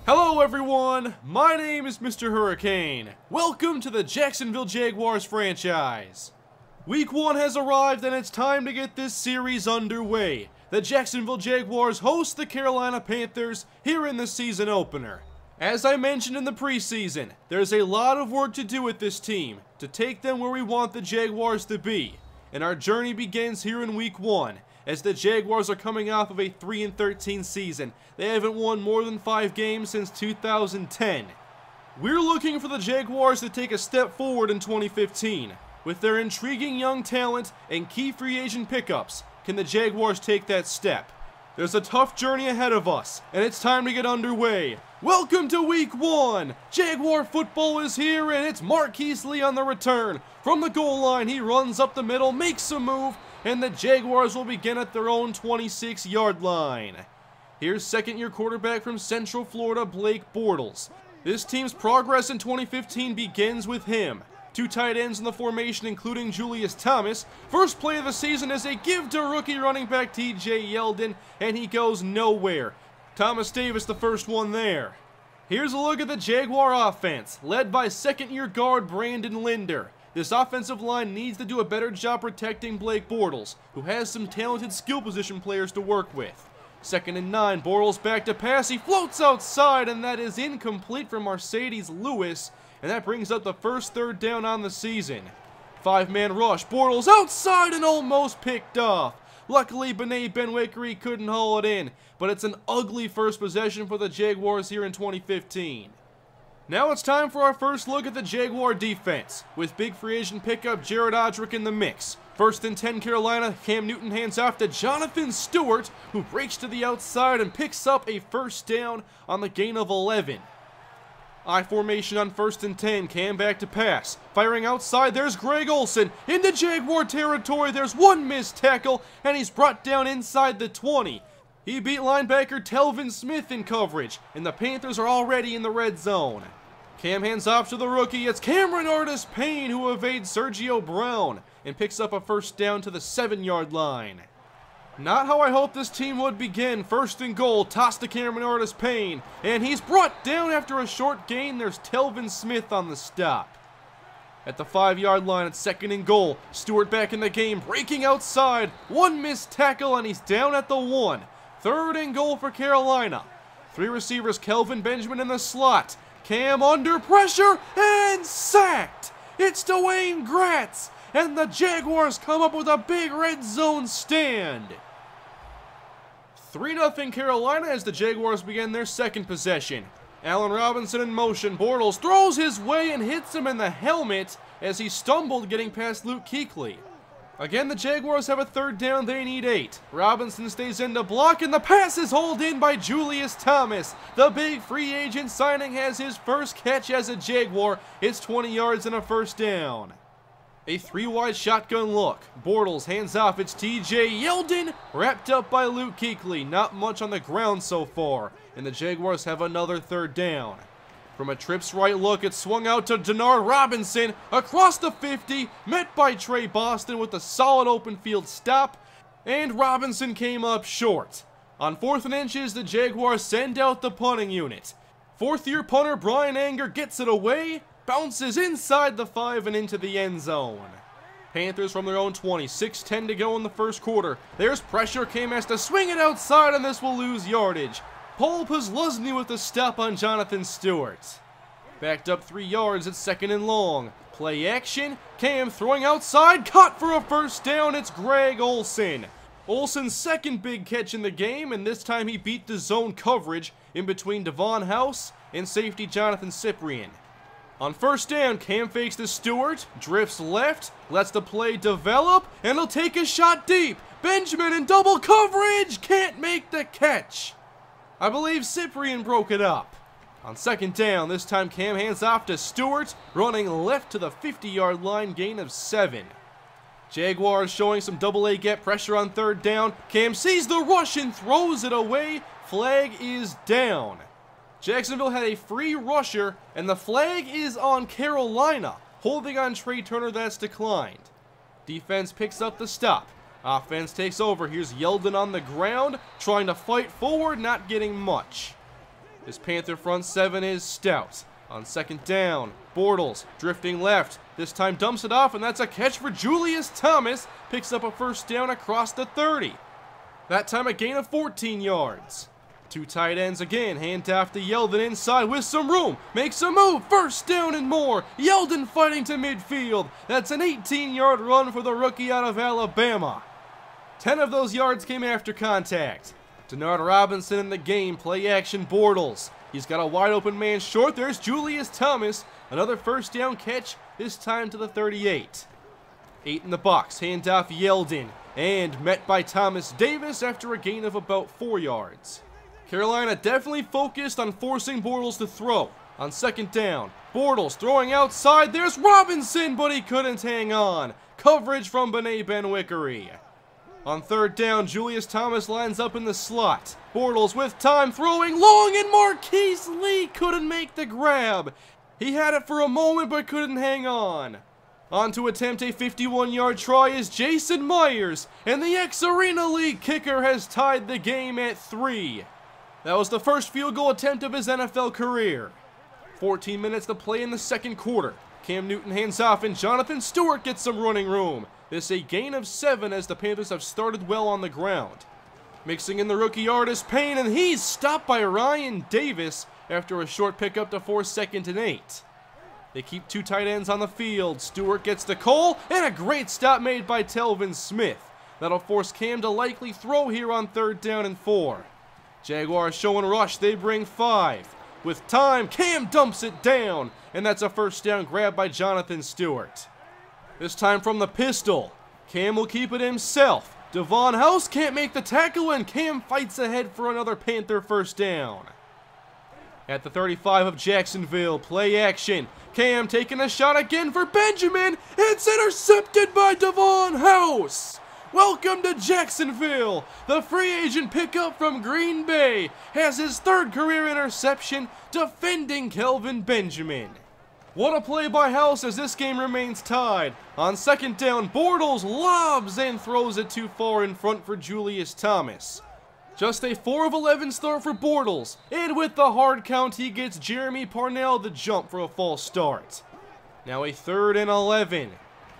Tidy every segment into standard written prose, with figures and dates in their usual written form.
Hello everyone, my name is MrHurriicane. Welcome to the Jacksonville Jaguars franchise. Week 1 has arrived and it's time to get this series underway. The Jacksonville Jaguars host the Carolina Panthers here in the season opener. As I mentioned in the preseason, there's a lot of work to do with this team to take them where we want the Jaguars to be. And our journey begins here in Week 1. As the Jaguars are coming off of a 3-13 season. They haven't won more than 5 games since 2010. We're looking for the Jaguars to take a step forward in 2015. With their intriguing young talent and key free agent pickups, can the Jaguars take that step? There's a tough journey ahead of us, and it's time to get underway. Welcome to Week 1! Jaguar football is here, and it's Marquise Lee on the return. From the goal line, he runs up the middle, makes a move, and the Jaguars will begin at their own 26-yard line. Here's second-year quarterback from Central Florida, Blake Bortles. This team's progress in 2015 begins with him. 2 tight ends in the formation, including Julius Thomas. First play of the season is a give to rookie running back TJ Yeldon, and he goes nowhere. Thomas Davis the first one there. Here's a look at the Jaguar offense, led by second-year guard Brandon Linder. This offensive line needs to do a better job protecting Blake Bortles, who has some talented skill position players to work with. 2nd and 9, Bortles back to pass, he floats outside, and that is incomplete for Mercedes Lewis, and that brings up the first 3rd down on the season. 5-man rush, Bortles outside and almost picked off. Luckily, Bené Benwikere couldn't haul it in, but it's an ugly first possession for the Jaguars here in 2015. Now it's time for our first look at the Jaguar defense, with big free agent pickup Jared Odrick in the mix. 1st and 10 Carolina, Cam Newton hands off to Jonathan Stewart, who breaks to the outside and picks up a 1st down on the gain of 11. I formation on 1st and 10, Cam back to pass. Firing outside, there's Greg Olsen. Into Jaguar territory, there's one missed tackle, and he's brought down inside the 20. He beat linebacker Telvin Smith in coverage, and the Panthers are already in the red zone. Cam hands off to the rookie. It's Cameron Artis-Payne who evades Sergio Brown and picks up a 1st down to the 7-yard line. Not how I hoped this team would begin. 1st and goal, toss to Cameron Artis-Payne, and he's brought down after a short gain. There's Telvin Smith on the stop. At the 5-yard line, it's 2nd and goal. Stewart back in the game, breaking outside. One missed tackle, and he's down at the 1. 3rd and goal for Carolina. 3 receivers, Kelvin Benjamin in the slot. Cam under pressure and sacked. It's Dwayne Gratz, and the Jaguars come up with a big red zone stand. 3-0 Carolina as the Jaguars begin their 2nd possession. Allen Robinson in motion. Bortles throws his way and hits him in the helmet as he stumbled getting past Luke Kuechly. Again, the Jaguars have a 3rd down, they need 8. Robinson stays in to block, and the pass is hauled in by Julius Thomas. The big free agent signing has his first catch as a Jaguar. It's 20 yards and a 1st down. A 3-wide shotgun look. Bortles hands off, it's TJ Yeldon, wrapped up by Luke Kuechly. Not much on the ground so far, and the Jaguars have another 3rd down. From a trips right look, it's swung out to Denard Robinson across the 50, met by Trey Boston with a solid open field stop, and Robinson came up short. On 4th and inches, the Jaguars send out the punting unit. 4th-year punter Brian Anger gets it away, bounces inside the 5 and into the end zone. Panthers from their own 20, 6:10 to go in the 1st quarter. There's pressure, Cam has to swing it outside, and this will lose yardage. Paul Posluszny with a stop on Jonathan Stewart. Backed up 3 yards, it's 2nd and long. Play action, Cam throwing outside, caught for a 1st down, it's Greg Olsen. Olsen's 2nd big catch in the game, and this time he beat the zone coverage in between Devon House and safety Jonathan Cyprien. On 1st down, Cam fakes to Stewart, drifts left, lets the play develop, and he'll take a shot deep. Benjamin in double coverage, can't make the catch. I believe Cyprien broke it up. On 2nd down, this time Cam hands off to Stewart, running left to the 50-yard line, gain of 7. Jaguars showing some double-A gap pressure on 3rd down. Cam sees the rush and throws it away. Flag is down. Jacksonville had a free rusher, and the flag is on Carolina, holding on Trey Turner. That's declined. Defense picks up the stop. Offense takes over. Here's Yeldon on the ground, trying to fight forward, not getting much. This Panther front seven is stout. On second down, Bortles drifting left. This time dumps it off, and that's a catch for Julius Thomas. Picks up a first down across the 30. That time a gain of 14 yards. Two tight ends again, hand off to Yeldon inside with some room. Makes a move, first down and more. Yeldon fighting to midfield. That's an 18-yard run for the rookie out of Alabama. 10 of those yards came after contact. Denard Robinson in the game, play action Bortles. He's got a wide open man short. There's Julius Thomas. Another first down catch, this time to the 38. 8 in the box, hand off Yeldon. And met by Thomas Davis after a gain of about 4 yards. Carolina definitely focused on forcing Bortles to throw. On second down, Bortles throwing outside. There's Robinson, but he couldn't hang on. Coverage from Bené Benwickery. On third down, Julius Thomas lines up in the slot. Bortles with time throwing long, and Marquise Lee couldn't make the grab. He had it for a moment but couldn't hang on. On to attempt a 51-yard try is Jason Myers, and the Ex-Arena League kicker has tied the game at 3. That was the first field goal attempt of his NFL career. 14 minutes to play in the second quarter. Cam Newton hands off, and Jonathan Stewart gets some running room. This a gain of 7 as the Panthers have started well on the ground. Mixing in the rookie artist Payne, and he's stopped by Ryan Davis after a short pickup to force 2nd and 8. They keep two tight ends on the field. Stewart gets to Cole, and a great stop made by Telvin Smith. That'll force Cam to likely throw here on 3rd down and 4. Jaguars showing rush, they bring 5. With time, Cam dumps it down, and that's a first down grab by Jonathan Stewart. This time from the pistol, Cam will keep it himself. Devon House can't make the tackle, and Cam fights ahead for another Panther first down. At the 35 of Jacksonville, play action. Cam taking a shot again for Benjamin. It's intercepted by Devon House. Welcome to Jacksonville. The free agent pickup from Green Bay has his 3rd career interception, defending Kelvin Benjamin. What a play by House as this game remains tied. On second down, Bortles lobs and throws it too far in front for Julius Thomas. Just a 4 of 11 start for Bortles, and with the hard count he gets Jeremy Parnell the jump for a false start. Now a 3rd and 11.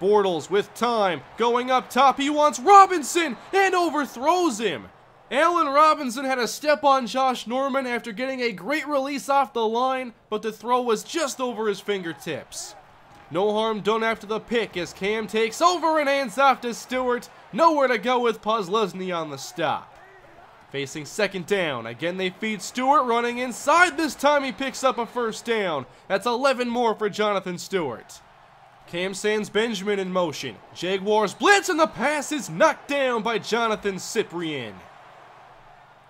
Bortles with time, going up top, he wants Robinson, and overthrows him. Allen Robinson had a step on Josh Norman after getting a great release off the line, but the throw was just over his fingertips. No harm done after the pick as Cam takes over and hands off to Stewart. Nowhere to go with Posluszny on the stop. Facing 2nd down, again they feed Stewart, running inside. This time he picks up a first down. That's 11 more for Jonathan Stewart. Cam sends Benjamin in motion. Jaguars blitz, and the pass is knocked down by Jonathan Cyprien.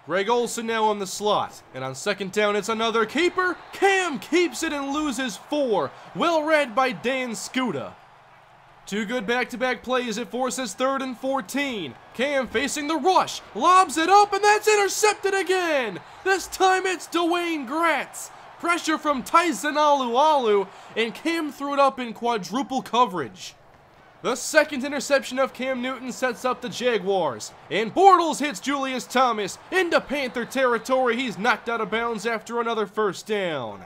Greg Olsen now on the slot, and on 2nd down it's another keeper. Cam keeps it and loses 4. Well read by Dan Skuta. 2 good back-to-back plays, it forces 3rd and 14. Cam facing the rush, lobs it up, and that's intercepted again. This time it's Dwayne Gratz. Pressure from Tyson Alualu, and Cam threw it up in quadruple coverage. The 2nd interception of Cam Newton sets up the Jaguars, and Bortles hits Julius Thomas into Panther territory. He's knocked out of bounds after another first down.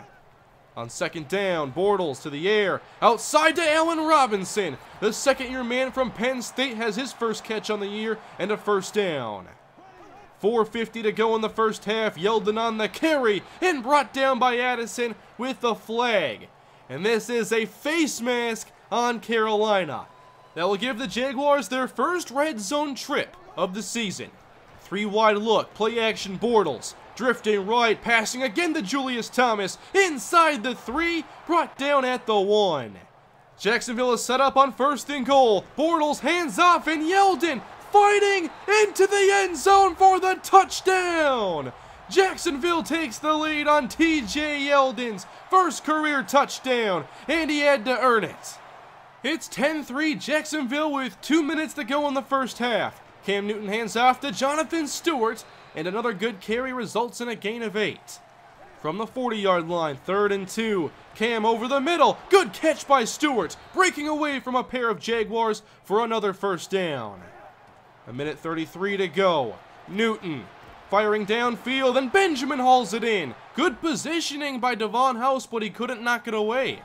On 2nd down, Bortles to the air, outside to Allen Robinson. The 2nd-year man from Penn State has his first catch on the year and a first down. 4:50 to go in the first half. Yeldon on the carry and brought down by Addison with the flag. And this is a face mask on Carolina. That will give the Jaguars their first red zone trip of the season. 3 wide look, play action Bortles. Drifting right, passing again to Julius Thomas. Inside the 3, brought down at the 1. Jacksonville is set up on 1st and goal. Bortles hands off, and Yeldon fighting into the end zone for the touchdown. Jacksonville takes the lead on TJ Yeldon's first career touchdown, and he had to earn it. It's 10-3 Jacksonville with 2 minutes to go in the first half. Cam Newton hands off to Jonathan Stewart, and another good carry results in a gain of 8. From the 40-yard line, 3rd and 2. Cam over the middle. Good catch by Stewart, breaking away from a pair of Jaguars for another first down. 1:33 to go. Newton firing downfield, and Benjamin hauls it in. Good positioning by Devon House, but he couldn't knock it away.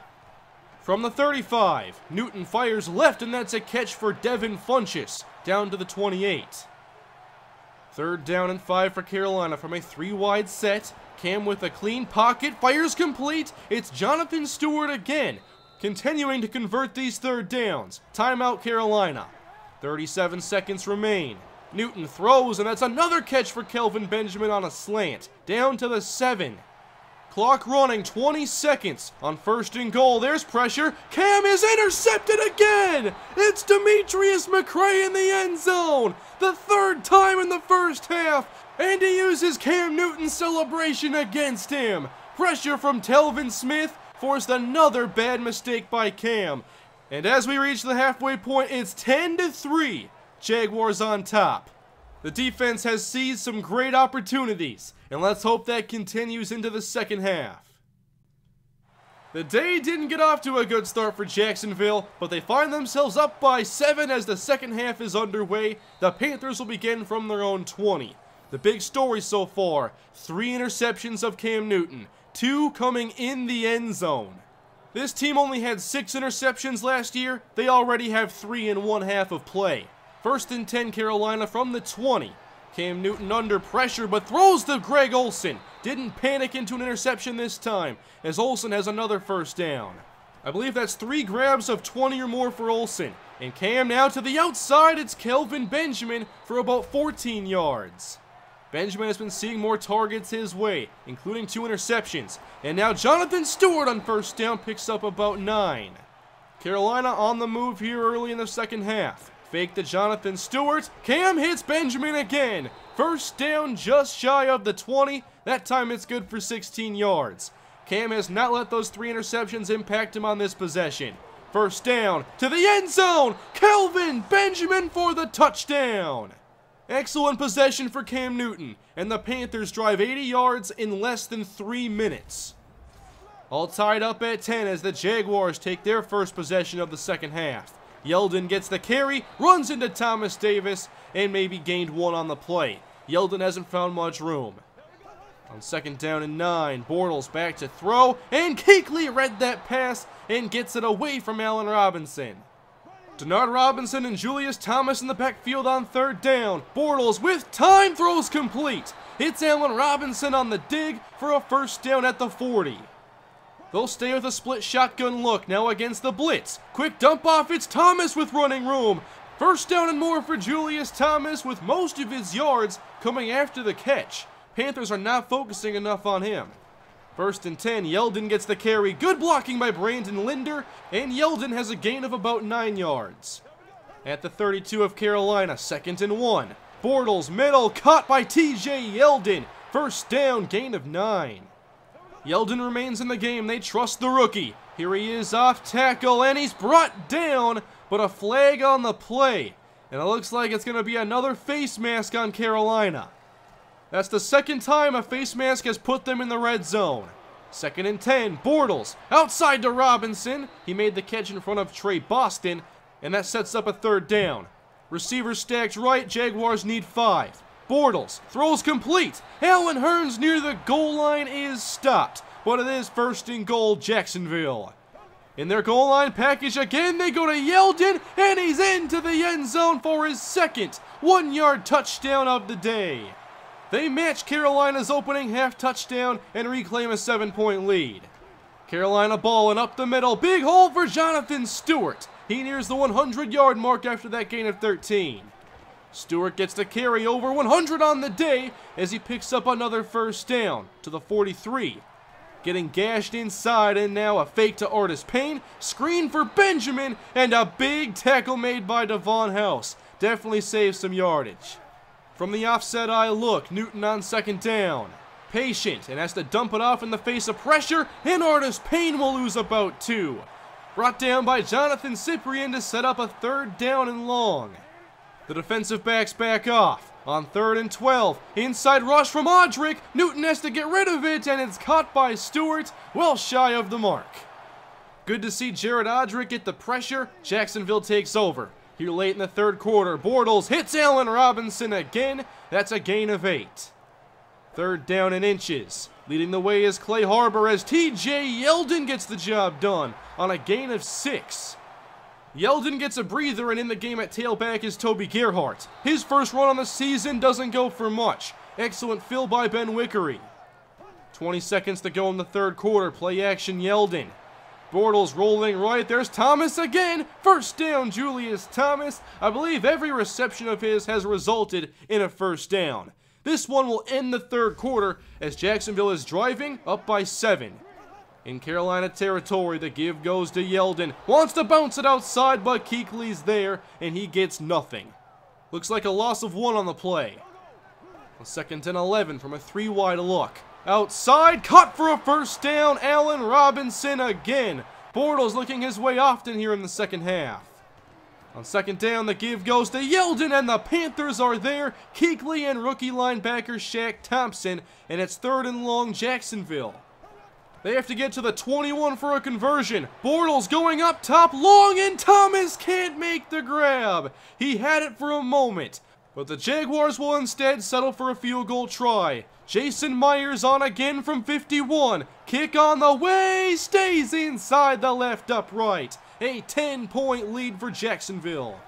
From the 35, Newton fires left, and that's a catch for Devin Funchess, down to the 28. 3rd down and 5 for Carolina from a 3-wide set. Cam with a clean pocket, fires complete. It's Jonathan Stewart again, continuing to convert these 3rd downs. Timeout Carolina. 37 seconds remain. Newton throws, and that's another catch for Kelvin Benjamin on a slant, down to the 7. Clock running, 20 seconds. On 1st and goal, there's pressure. Cam is intercepted again! It's Demetrius McCray in the end zone! The 3rd time in the 1st half, and he uses Cam Newton's celebration against him. Pressure from Telvin Smith forced another bad mistake by Cam. And as we reach the halfway point, it's 10-3. Jaguars on top. The defense has seized some great opportunities, and let's hope that continues into the 2nd half. The day didn't get off to a good start for Jacksonville, but they find themselves up by 7 as the 2nd half is underway. The Panthers will begin from their own 20. The big story so far, 3 interceptions of Cam Newton, 2 coming in the end zone. This team only had 6 interceptions last year. They already have 3 in 1 half of play. 1st and 10 Carolina from the 20. Cam Newton under pressure, but throws to Greg Olsen. Didn't panic into an interception this time, as Olsen has another 1st down. I believe that's 3 grabs of 20 or more for Olsen. And Cam now to the outside, it's Kelvin Benjamin for about 14 yards. Benjamin has been seeing more targets his way, including 2 interceptions. And now Jonathan Stewart on 1st down picks up about 9. Carolina on the move here early in the 2nd half. Fake to Jonathan Stewart. Cam hits Benjamin again. 1st down just shy of the 20. That time it's good for 16 yards. Cam has not let those 3 interceptions impact him on this possession. 1st down to the end zone. Kelvin Benjamin for the touchdown. Excellent possession for Cam Newton, and the Panthers drive 80 yards in less than 3 minutes. All tied up at 10 as the Jaguars take their first possession of the 2nd half. Yeldon gets the carry, runs into Thomas Davis, and maybe gained 1 on the play. Yeldon hasn't found much room. On 2nd down and 9, Bortles back to throw, and Kuechly read that pass and gets it away from Allen Robinson. Denard Robinson and Julius Thomas in the backfield on 3rd down. Bortles with time, throws complete. It's Allen Robinson on the dig for a 1st down at the 40. They'll stay with a split shotgun look now against the blitz. Quick dump off, it's Thomas with running room. 1st down and more for Julius Thomas with most of his yards coming after the catch. Panthers are not focusing enough on him. 1st and 10, Yeldon gets the carry. Good blocking by Brandon Linder, and Yeldon has a gain of about 9 yards. At the 32 of Carolina, 2nd and 1. Bortles middle, caught by TJ Yeldon. 1st down, gain of 9. Yeldon remains in the game. They trust the rookie. Here he is off tackle, and he's brought down, but a flag on the play. And it looks like it's going to be another face mask on Carolina. That's the 2nd time a face mask has put them in the red zone. 2nd and 10, Bortles, outside to Robinson. He made the catch in front of Trey Boston, and that sets up a 3rd down. Receivers stacked right, Jaguars need 5. Bortles throws complete. Allen Hurns near the goal line is stopped, but it is 1st and goal, Jacksonville. In their goal line package again, they go to Yeldon, and he's into the end zone for his 2nd 1-yard touchdown of the day. They match Carolina's opening half touchdown and reclaim a 7-point lead. Carolina balling up the middle, big hole for Jonathan Stewart. He nears the 100-yard mark after that gain of 13. Stewart gets the carry over 100 on the day as he picks up another 1st down to the 43. Getting gashed inside, and now a fake to Artis Payne, screen for Benjamin, and a big tackle made by Devon House. Definitely saves some yardage. From the offset eye look, Newton on 2nd down. Patient, and has to dump it off in the face of pressure, and Artis Payne will lose about 2. Brought down by Jonathan Cyprien to set up a 3rd down and long. The defensive backs back off. On 3rd and 12, inside rush from Audric. Newton has to get rid of it, and it's caught by Stewart, well shy of the mark. Good to see Jared Audric get the pressure. Jacksonville takes over. Here late in the 3rd quarter, Bortles hits Allen Robinson again. That's a gain of 8. Third down and inches. Leading the way is Clay Harbor as T.J. Yeldon gets the job done on a gain of 6. Yeldon gets a breather, and in the game at tailback is Toby Gerhart. His first run on the season doesn't go for much. Excellent fill by Ben Wickery. 20 seconds to go in the third quarter. Play action Yeldon. Bortles rolling right. There's Thomas again. First down, Julius Thomas. I believe every reception of his has resulted in a first down. This one will end the third quarter as Jacksonville is driving up by 7. In Carolina territory, the give goes to Yeldon. Wants to bounce it outside, but Kuechly's there, and he gets nothing. Looks like a loss of 1 on the play. A 2nd and 11 from a 3-wide look. Outside, cut for a first down, Allen Robinson again. Bortles looking his way often here in the second half. On 2nd down, the give goes to Yeldon, and the Panthers are there. Kuechly and rookie linebacker Shaq Thompson, and it's 3rd and long Jacksonville. They have to get to the 21 for a conversion. Bortles going up top long, and Thomas can't make the grab. He had it for a moment, but the Jaguars will instead settle for a field goal try. Jason Myers on again from 51. Kick on the way, stays inside the left upright. A 10-point lead for Jacksonville.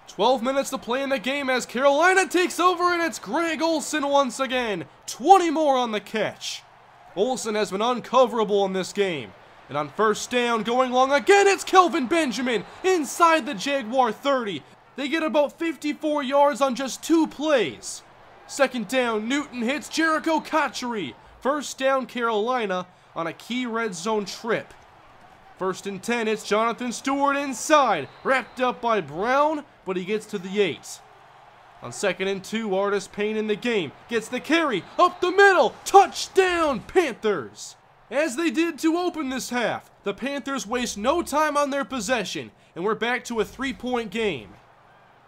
12 minutes to play in the game as Carolina takes over, and it's Greg Olsen once again. 20 more on the catch. Olsen has been uncoverable in this game. And on first down, going long again, it's Kelvin Benjamin inside the Jaguar 30. They get about 54 yards on just 2 plays. 2nd down, Newton hits Jericho Cotchery. First down, Carolina on a key red zone trip. 1st and 10, it's Jonathan Stewart inside. Wrapped up by Brown, but he gets to the 8. On 2nd and 2, Artis Payne in the game. Gets the carry, up the middle, touchdown Panthers! As they did to open this half, the Panthers waste no time on their possession, and we're back to a 3-point game.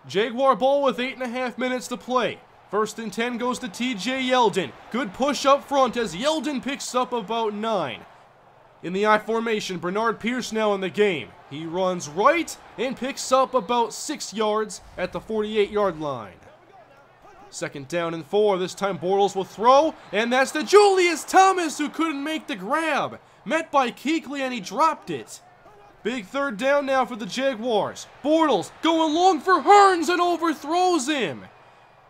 Jaguar ball with 8.5 minutes to play. 1st and 10 goes to T.J. Yeldon. Good push up front as Yeldon picks up about 9. In the I formation, Bernard Pierce now in the game. He runs right and picks up about 6 yards at the 48-yard line. 2nd down and 4. This time Bortles will throw, and that's to Julius Thomas, who couldn't make the grab. Met by Kuechly, and he dropped it. Big 3rd down now for the Jaguars. Bortles going long for Hearns and overthrows him.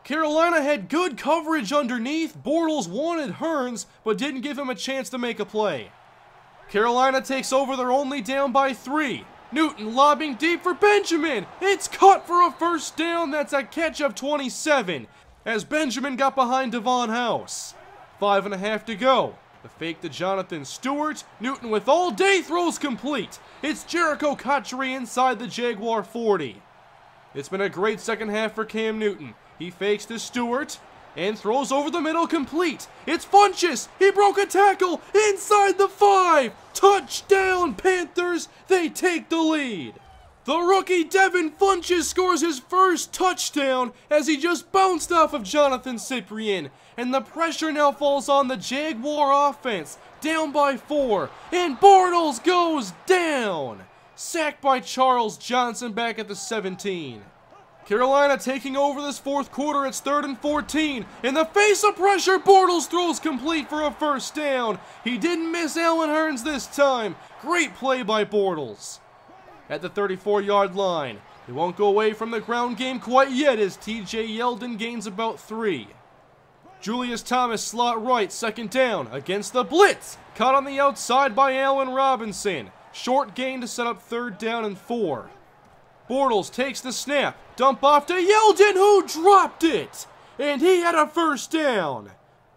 Carolina had good coverage underneath. Bortles wanted Hearns, but didn't give him a chance to make a play. Carolina takes over, they're only down by 3. Newton lobbing deep for Benjamin. It's caught for a first down. That's a catch of 27 as Benjamin got behind Devon House. 5.5 to go. The fake to Jonathan Stewart. Newton with all day throws complete. It's Jericho Cotchery inside the Jaguar 40. It's been a great second half for Cam Newton. He fakes to Stewart and throws over the middle complete. It's Funchess. He broke a tackle inside the 5. Touchdown Panthers. They take the lead. The rookie Devin Funchess scores his first touchdown as he just bounced off of Jonathan Cyprien. And the pressure now falls on the Jaguar offense. Down by 4. And Bortles goes down. Sacked by Charles Johnson back at the 17. Carolina taking over this 4th quarter. It's 3rd and 14. In the face of pressure, Bortles throws complete for a first down. He didn't miss Allen Hearns this time. Great play by Bortles. At the 34-yard line, they won't go away from the ground game quite yet as T.J. Yeldon gains about 3. Julius Thomas slot right, 2nd down against the blitz. Caught on the outside by Allen Robinson. Short gain to set up 3rd down and 4. Bortles takes the snap, dump off to Yeldon, who dropped it, and he had a first down.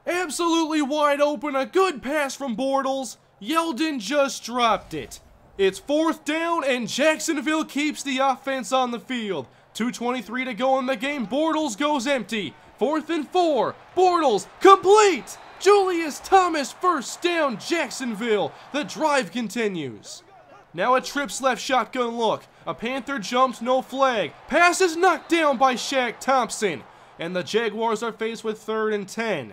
Absolutely wide open, a good pass from Bortles. Yeldon just dropped it. It's 4th down, and Jacksonville keeps the offense on the field. 2:23 to go in the game. Bortles goes empty. 4th and 4. Bortles complete. Julius Thomas first down. Jacksonville. The drive continues. Now a trips left shotgun look. A Panther jumps, no flag. Pass is knocked down by Shaq Thompson. And the Jaguars are faced with 3rd and 10.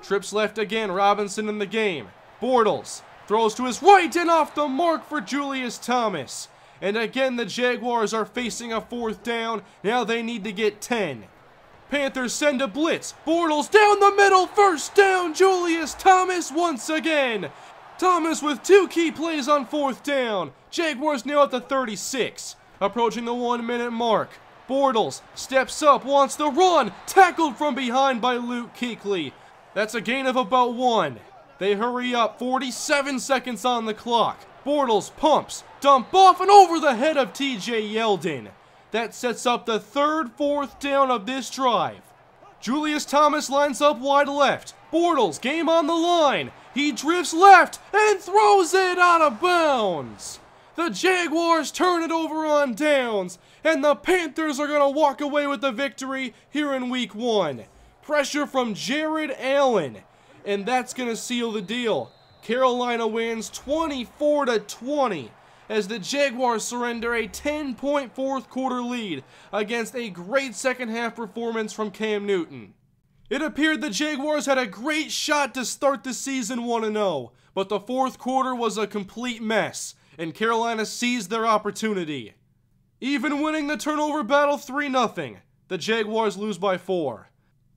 Trips left again, Robinson in the game. Bortles throws to his right and off the mark for Julius Thomas. And again the Jaguars are facing a 4th down. Now they need to get 10. Panthers send a blitz. Bortles down the middle. First down. Julius Thomas once again. Thomas with 2 key plays on 4th down. Jaguars nail at the 36. Approaching the 1-minute mark. Bortles steps up, wants to run. Tackled from behind by Luke Kuechly. That's a gain of about 1. They hurry up. 47 seconds on the clock. Bortles pumps, dump off, and over the head of TJ Yeldon. That sets up the 3rd 4th down of this drive. Julius Thomas lines up wide left. Bortles, game on the line. He drifts left and throws it out of bounds. The Jaguars turn it over on downs, and the Panthers are going to walk away with the victory here in Week 1. Pressure from Jared Allen, and that's going to seal the deal. Carolina wins 24-20 as the Jaguars surrender a 10-point 4th quarter lead against a great second half performance from Cam Newton. It appeared the Jaguars had a great shot to start the season 1-0, but the 4th quarter was a complete mess, and Carolina seized their opportunity. Even winning the turnover battle 3-0, the Jaguars lose by 4.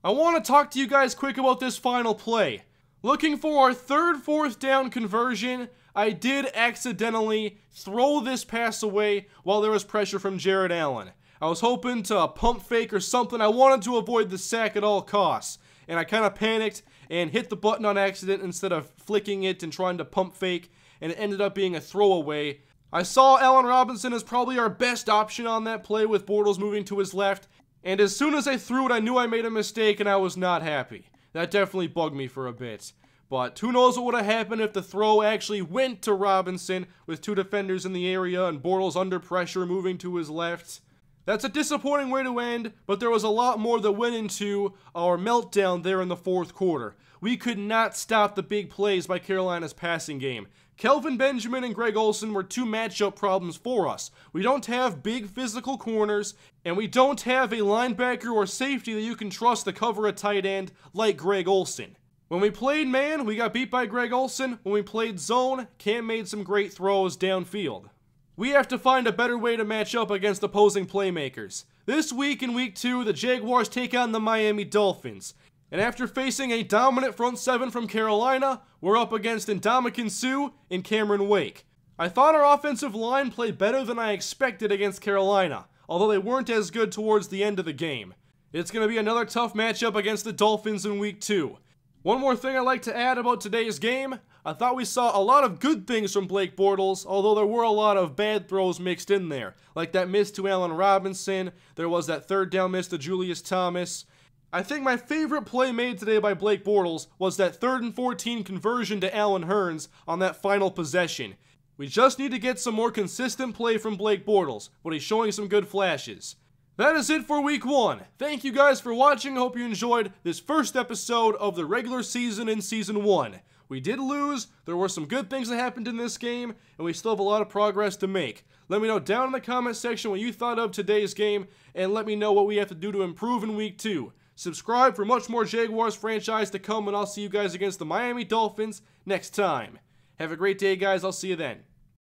I want to talk to you guys quick about this final play. Looking for our 3rd 4th down conversion, I did accidentally throw this pass away while there was pressure from Jared Allen. I was hoping to pump fake or something. I wanted to avoid the sack at all costs, and I kind of panicked and hit the button on accident instead of flicking it and trying to pump fake, and it ended up being a throwaway. I saw Allen Robinson as probably our best option on that play with Bortles moving to his left, and as soon as I threw it, I knew I made a mistake and I was not happy. That definitely bugged me for a bit. But who knows what would have happened if the throw actually went to Robinson with 2 defenders in the area and Bortles under pressure moving to his left. That's a disappointing way to end, but there was a lot more that went into our meltdown there in the 4th quarter. We could not stop the big plays by Carolina's passing game. Kelvin Benjamin and Greg Olsen were 2 matchup problems for us. We don't have big physical corners, and we don't have a linebacker or safety that you can trust to cover a tight end like Greg Olsen. When we played man, we got beat by Greg Olsen. When we played zone, Cam made some great throws downfield. We have to find a better way to match up against opposing playmakers. This week in Week 2, the Jaguars take on the Miami Dolphins. And after facing a dominant front 7 from Carolina, we're up against Ndamukong Suh and Cameron Wake. I thought our offensive line played better than I expected against Carolina, although they weren't as good towards the end of the game. It's going to be another tough matchup against the Dolphins in Week 2. One more thing I'd like to add about today's game. I thought we saw a lot of good things from Blake Bortles, although there were a lot of bad throws mixed in there. Like that miss to Allen Robinson, there was that 3rd down miss to Julius Thomas. I think my favorite play made today by Blake Bortles was that 3rd and 14 conversion to Allen Hurns on that final possession. We just need to get some more consistent play from Blake Bortles, but he's showing some good flashes. That is it for Week 1. Thank you guys for watching. I hope you enjoyed this first episode of the regular season in Season 1. We did lose, there were some good things that happened in this game, and we still have a lot of progress to make. Let me know down in the comment section what you thought of today's game, and let me know what we have to do to improve in Week 2. Subscribe for much more Jaguars franchise to come, and I'll see you guys against the Miami Dolphins next time. Have a great day, guys. I'll see you then.